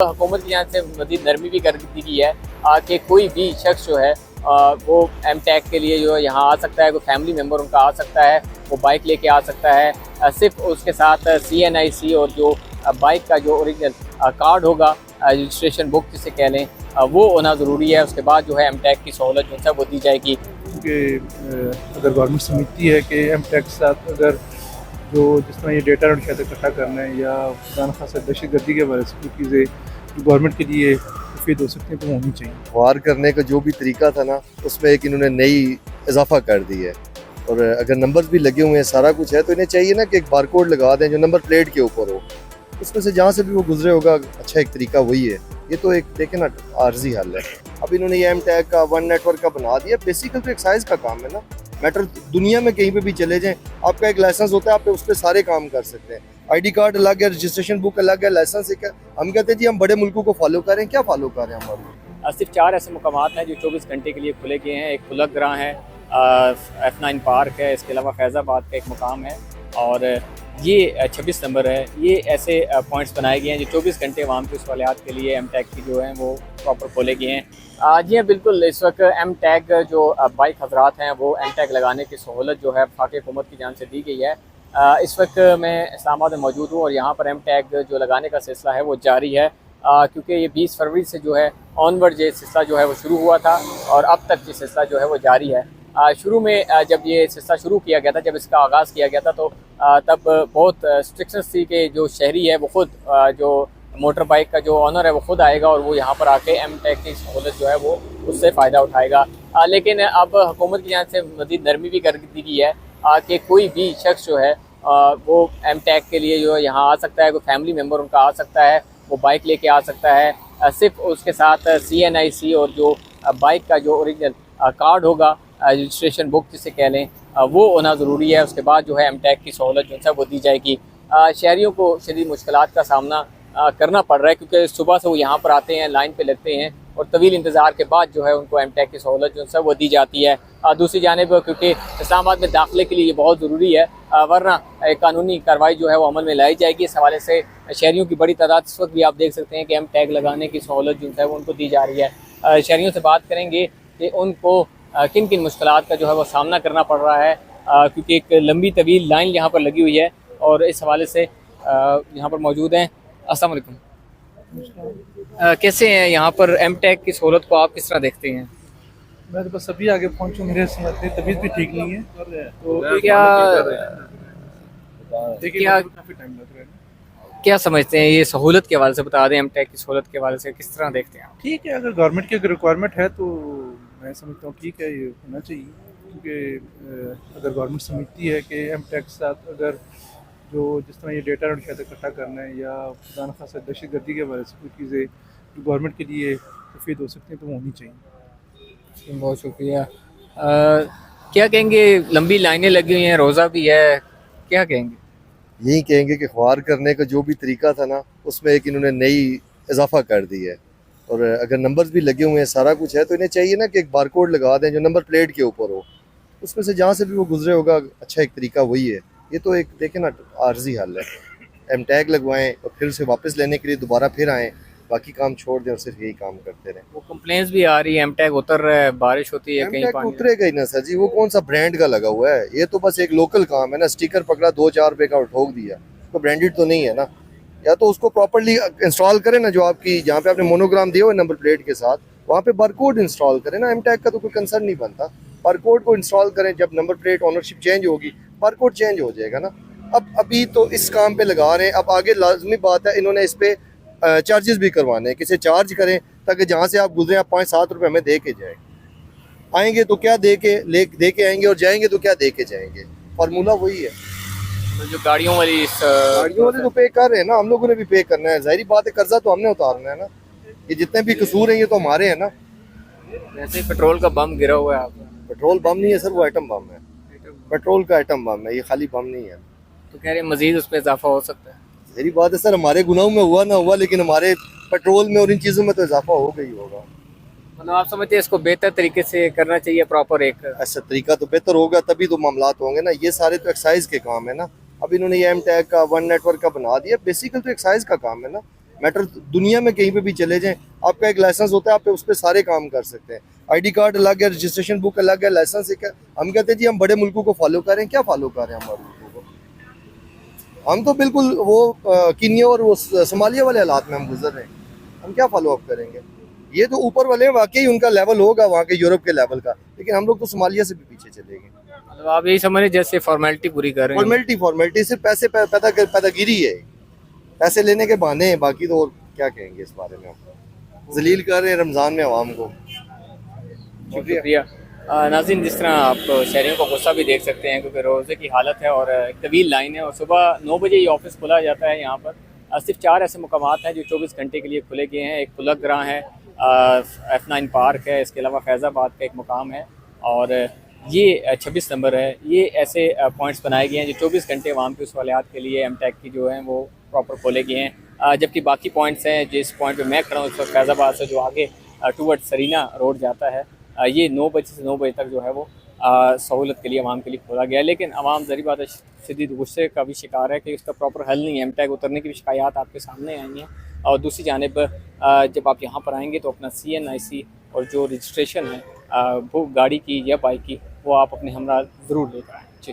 हुकूमत की यहाँ से मज़ीद नरमी भी कर दी गई है कि कोई भी शख्स जो है वो एम टैग के लिए जो है यहाँ आ सकता है। कोई फैमिली मेम्बर उनका आ सकता है, वो बाइक लेके आ सकता है। सिर्फ उसके साथ CNIC और जो बाइक का जो ओरिजिनल कार्ड होगा, रजिस्ट्रेशन बुक जिसे कह लें, वो होना ज़रूरी है। उसके बाद जो है एम टैग की सहूलत जो है वो दी जाएगी। क्योंकि अगर गवर्नमेंट समझती है कि एम टैग के साथ अगर जो जिस तरह ये डेटा और शायद इकट्ठा करना है या खुदा न खासा दहशत गर्दी के बारे में चीज़ें जो गवर्नमेंट के लिए मुफीद हो सकती हैं तो वो होनी चाहिए। वार करने का जो भी तरीका था ना, उसमें एक इन्होंने नई इजाफा कर दी है। और अगर नंबर्स भी लगे हुए हैं, सारा कुछ है, तो इन्हें चाहिए ना कि एक बारकोड लगा दें जो नंबर प्लेट के ऊपर हो। उसमें से जहाँ से भी वो गुजरे होगा, अच्छा एक तरीका वही है। ये तो एक देखें ना, आर्जी हल है। अब इन्होंने ये एम टैग का वन नेटवर्क का बना दिया। बेसिकल तो एक्साइज का काम है ना। मैटर दुनिया में कहीं पे भी चले जाएं, आपका एक लाइसेंस होता है, आप उस पर सारे काम कर सकते हैं। ID कार्ड अलग है, रजिस्ट्रेशन बुक अलग है, लाइसेंस एक है। हम कहते हैं जी हम बड़े मुल्कों को फॉलो करें, क्या फॉलो करें हमारे। सिर्फ 4 ऐसे मुकामात हैं जो 24 घंटे के लिए खुले गए हैं। एक फुलकग्रां है, F9 पार्क है, इसके अलावा फैज़ाबाद का एक मुकाम है, और ये 26 नंबर है। ये ऐसे पॉइंट्स बनाए गए हैं जो 24 घंटे अवाम की सहूलियात के लिए एम टैग की जो है वो प्रॉपर खोले गए हैं। जी हाँ, बिल्कुल। इस वक्त एम टैग जो बाइक हजरात हैं वो एम टैग लगाने की सहूलत जो है वफाकी हुकूमत की जान से दी गई है। इस वक्त मैं इस्लामाबाद में मौजूद हूँ और यहाँ पर एम टैग जो लगाने का सिलसिला है वो जारी है, क्योंकि ये 20 फरवरी से जो है ऑनवर्ड ये सिलसिला जो है वो शुरू हुआ था और अब तक ये सिलसिला जो है वो जारी है। शुरू में जब ये सिलसिला शुरू किया गया था, जब इसका आगाज़ किया गया था, तो तब बहुत स्ट्रिक्शंस थी कि जो शहरी है वो ख़ुद जो मोटर बाइक का जो ऑनर है वो ख़ुद आएगा और वो यहाँ पर आके एम टैग की सहूलत जो है वो उससे फ़ायदा उठाएगा। लेकिन अब हुकूमत की यहाँ से मज़ीद नरमी भी कर दी गई है कि कोई भी शख्स जो है वो एम टैग के लिए जो है यहाँ आ सकता है। कोई फैमिली मेम्बर उनका आ सकता है, वो बाइक लेके आ सकता है। सिर्फ उसके साथ CNIC और जो बाइक का जो ओरिजिनल कार्ड होगा, रजिस्ट्रेशन बुक जिसे कह लें, वो होना ज़रूरी है। उसके बाद जो है एम टैग की सहूलत जो है वो दी जाएगी। शहरियों को शदीद मुश्किलात का सामना करना पड़ रहा है, क्योंकि सुबह से वो यहाँ पर आते हैं, लाइन पे लगते हैं और तवील इंतज़ार के बाद जो है उनको एम टैग की सहूलत जो है वो दी जाती है। दूसरी जानिब क्योंकि इस्लामाबाद में दाखिले के लिए ये बहुत ज़रूरी है, वरना कानूनी कार्रवाई जो है वो अमल में लाई जाएगी। इस हवाले से शहरियों की बड़ी तादाद इस वक्त भी आप देख सकते हैं कि एम टैग लगाने की सहूलत जो है वो उनको दी जा रही है। शहरियों से बात करेंगे कि उनको किन किन मुश्किलात का जो है वो सामना करना पड़ रहा है, क्योंकि एक लंबी तवील लाइन यहाँ पर लगी हुई है। और इस हवाले से यहाँ पर मौजूद हैं। अस्सलाम वालेकुम। कैसे हैं यहाँ पर एम टैग की सहूलत को आप किस तरह देखते हैं? मैं तो बस अभी आगे पहुंचूँ, मेरे तबीयत भी ठीक नहीं है, तो क्या काफ़ी टाइम लग रहा है। क्या समझते हैं ये सहूलत के हवाले से बता दें, एम टैग की सहूलत के हवाले से किस तरह देखते हैं आप? ठीक है, अगर गवर्नमेंट की अगर रिक्वायरमेंट है तो मैं समझता हूँ ठीक है, ये होना चाहिए। क्योंकि अगर गवर्नमेंट समझती है कि एम टैग के साथ अगर जो जिस तरह ये डेटा और शायद इकट्ठा करना है या खुदा न खासा दहशत गर्दी के बारे में चीज़ें जो गवर्नमेंट के लिए मुफीद हो सकती हैं तो वो होनी चाहिए। बहुत शुक्रिया। क्या कहेंगे, लंबी लाइनें लगी हुई हैं, रोज़ा भी है, क्या कहेंगे? यही कहेंगे कि वार करने का जो भी तरीका था ना, उसमें एक इन्होंने नई इजाफा कर दी है। और अगर नंबर्स भी लगे हुए हैं, सारा कुछ है, तो इन्हें चाहिए ना कि एक बारकोड लगा दें जो नंबर प्लेट के ऊपर हो। उसमें से जहाँ से भी वो गुजरे होगा, अच्छा एक तरीका वही है। ये तो एक देखें ना, आर्जी हल है। एम टैग लगवाएं और फिर उसे वापस लेने के लिए दोबारा फिर आएँ, बाकी काम छोड़ दें और सिर्फ यही काम करते रहें। वो कंप्लेंट्स भी आ रही है, एम टैग उतर रहा है, बारिश होती है, कहीं पानी उतरेगा ही ना सर जी, वो कौन सा ब्रांड का लगा हुआ है। ये तो बस एक लोकल काम है ना, स्टिकर पकड़ा 2-4 रुपए का और ठोक दिया, तो ब्रांडेड तो नहीं है ना। या तो उसको प्रॉपर्ली इंस्टॉल करें ना, जो आपकी जहाँ पे आपने मोनोग्राम दिया हुआ नंबर प्लेट के साथ, वहाँ पे बारकोड इंस्टॉल करें ना। एम टैग का तो कोई कंसर्न नहीं बनता, बारकोड को इंस्टॉल करें। जब नंबर प्लेट ऑनरशिप चेंज होगी, बारकोड चेंज हो जाएगा ना। अब अभी तो इस काम पे लगा रहे हैं, अब आगे लाजमी बात है इन्होंने इस पे चार्जेस भी करवाने हैं, किसी चार्ज करें ताकि जहाँ से आप गुजरे आप 5-7 रुपये हमें दे के जाए। आएंगे तो क्या दे के आएंगे और जाएंगे तो क्या दे के जाएंगे। फार्मूला वही है। तो जो गाड़ियों वाली तो पे कर रहे हैं ना, हम लोगों ने भी पे करना है। जाहिर बात है, कर्जा तो हमने उतारना है ना। ये जितने भी कसूर हैं ये तो हमारे हैं ना। वैसे पेट्रोल का बम गिरा हुआ है आप? पेट्रोल बम नहीं है सर, वो आइटम बम है। पेट्रोल का आइटम बम है, ये खाली बम नहीं है। तो कह रहे हैं मजीद उस पर इजाफा हो सकता है। मेरी बात है सर, हमारे गुनाहों में हुआ ना हुआ, लेकिन हमारे पेट्रोल में और इन चीज़ों में तो इजाफा हो गई होगा। मतलब आप समझते हैं इसको बेहतर तरीके से करना चाहिए, प्रॉपर एक ऐसा तरीका तो बेहतर होगा, तभी तो मामलात होंगे ना। ये सारे तो एक्साइज के काम है ना। अब इन्होंने ये एम टैग का वन नेटवर्क का बना दिया। बेसिकल तो एक्साइज का काम है ना। मैटर दुनिया में कहीं पे भी चले जाएं, आपका एक लाइसेंस होता है, आप उस पर सारे काम कर सकते हैं। आईडी कार्ड अलग है, रजिस्ट्रेशन बुक अलग है, लाइसेंस एक है। हम कहते हैं जी हम बड़े मुल्कों को फॉलो करें, क्या फॉलो करें हमारे मुल्कों को? हम तो बिल्कुल वो कीनिया और वो सोमालिया वाले हालात में हम गुजर रहे हैं, हम क्या फॉलो अप करेंगे? ये तो ऊपर वाले हैं, वाकई उनका लेवल होगा वहाँ के यूरोप के लेवल का, लेकिन हम लोग तो सोमालिया से भी पीछे चले गए। मतलब आप यही समझ रहे जैसे फॉर्मेलिटी पूरी कर रहे हैं। फॉर्मेलिटी सिर्फ पैसे पैदागिरी है, पैसे लेने के बहाने हैं, बाकी तो और क्या कहेंगे इस बारे में? हम जलील कर रहे हैं रमज़ान में आवाम को। शुक्रिया। नाज़रीन, जिस तरह आप शहरियों का गुस्सा भी देख सकते हैं क्योंकि रोज़े की हालत है और एक तवील लाइन है और सुबह 9 बजे ये ऑफिस खुला जाता है। यहाँ पर सिर्फ 4 ऐसे मुकामात हैं जो 24 घंटे के लिए खुले गए हैं। एक पुलक ग्रां है, F9 पार्क है, इसके अलावा फैज़ाबाद का एक मुकाम है और ये 26 नंबर है। ये ऐसे पॉइंट्स बनाए गए हैं जो 24 घंटे आवाम की सहूलियात के लिए एमटेक की जो हैं वो प्रॉपर खोले गए हैं। जबकि बाकी पॉइंट्स हैं, जिस पॉइंट पे मैं खड़ा हूँ इस वक्त फैज़ाबाद से जो आगे टूवर्ड सरीना रोड जाता है, ये 9 बजे से 9 बजे तक जो है वो सहूलत के लिए आवाम के लिए खोला गया है। लेकिन आवाम ज़री बात है शदीद गुस्से का भी शिकार है कि इसका प्रॉपर हल नहीं है। एमटेक उतरने की भी शिकायत आपके सामने आई हैं और दूसरी जानिब जब आप यहाँ पर आएंगे तो अपना CNIC और जो रजिस्ट्रेशन है वो गाड़ी की या बाइक की वो आप अपने हमरा ज़रूर लेकर आएँ। जी।